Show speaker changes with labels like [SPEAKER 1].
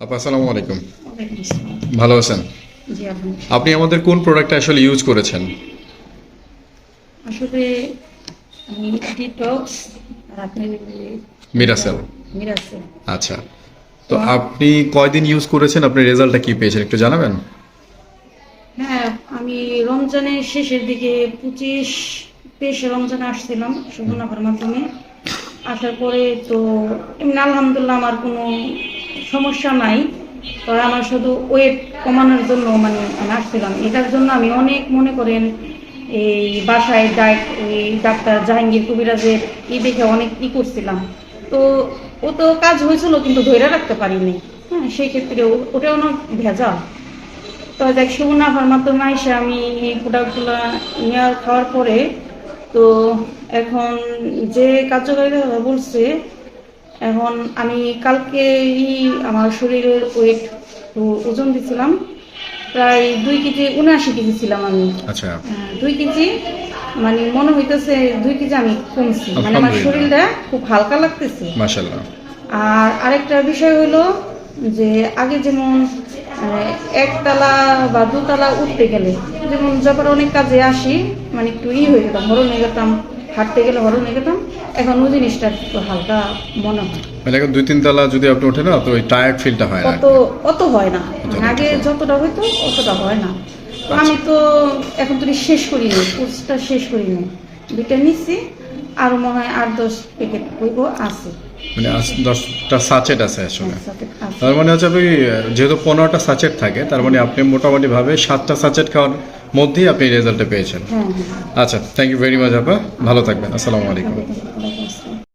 [SPEAKER 1] আপা আসসালামু আলাইকুম।
[SPEAKER 2] ওয়ালাইকুম আসসালাম।
[SPEAKER 1] ভালো আছেন?
[SPEAKER 2] জি, আলহামদুলিল্লাহ।
[SPEAKER 1] আপনি আমাদের কোন প্রোডাক্টটা আসলে ইউজ করেছেন?
[SPEAKER 2] আসলে আমি ডিটক্স আর আপনি
[SPEAKER 1] মিরাসেল।
[SPEAKER 2] মিরাসেল।
[SPEAKER 1] আচ্ছা, তো
[SPEAKER 2] তো
[SPEAKER 1] আপনি কয়দিন ইউজ করেছেন, আপনি রেজাল্টটা কি পেয়েছেন একটু জানাবেন?
[SPEAKER 2] হ্যাঁ, আমি রমজানের শেষের দিকে 25-23 রমজানে আসছিলাম সুবর্ণাখার মাধ্যমে। আসার পরে তো এমনি আলহামদুলিল্লাহ আমার কোনো সমস্যা নাই। তবে আমার শুধু ওয়েট কমানোর জন্য মানে আমি আসছিলাম। এটার জন্য আমি অনেক মনে করেন এই বাসায় ওই ডাক্তার জাহাঙ্গীর কবিরাজের দেখে অনেক করছিলাম। তো ও তো কাজ হয়েছিল কিন্তু ধরে রাখতে পারিনি। হ্যাঁ, সেই ক্ষেত্রে ওটা অনেক ভেজাল। তো দেখ সুবর্ণাখার মাধ্যমে এসে আমি এই প্রোডাক্টগুলো খাওয়ার পরে তো এখন যে কার্যকারিতা কথা বলছে, এখন আমি কালকেই আমার শরীরের ওয়েট ওজন দিছিলাম প্রায় 2 কেজি 79 কেজি ছিলাম আমি।
[SPEAKER 1] আচ্ছা,
[SPEAKER 2] 2 কেজি মানে মনে হইতেছে 2 কেজি আমি কমছি, মানে আমার
[SPEAKER 1] আলহামদুলিল্লাহ,
[SPEAKER 2] শরীরটা খুব হালকা লাগতেছে।
[SPEAKER 1] মাশাআল্লাহ।
[SPEAKER 2] আর আরেকটা বিষয় হলো যে আগে যেমন একতলা বা দুতলা উঠতে গেলে যেমন যখন অনেক কাজে আসি মানে একটু হয়ে যেতাম, হরণ হয়ে যেতাম, হাঁটতে গেলে হরণ হয়ে যেতাম। এখন ওই জিনিসটা একটু হালকা মনে হয়।
[SPEAKER 1] মানে এখন 2-3 তলা যদি আপনি ওঠেন না তো ওই টায়ার্ড ফিলটা হয় না।
[SPEAKER 2] অত অত হয় না, মানে আগে যতটা হইতো অতটা হয় না। তো
[SPEAKER 1] আচ্ছা।
[SPEAKER 2] আমি তো এখন তো শেষ করিনি, কোর্সটা শেষ করিনি, 2টা নিচ্ছি, আরো মনে হয় 8-10 প্যাকেট হইব আছে।
[SPEAKER 1] মানে 10টা সাচেট আছে আসলে।
[SPEAKER 2] সাথে আছে।
[SPEAKER 1] তার মানে হচ্ছে আপনি যেহেতু 15টা সাচেট থাকে, তার মানে আপনি মোটামুটি ভাবে 7টা সাচেট খাওয়ার মধ্যেই আপনি রেজাল্টটা পেয়েছেন।
[SPEAKER 2] হ্যাঁ, হ্যাঁ।
[SPEAKER 1] আচ্ছা, থ্যাংক ইউ ভেরি মাচ আপা, ভালো থাকবেন। আসসালামু আলাইকুম।
[SPEAKER 2] ওয়ালাইকুম আসসালাম।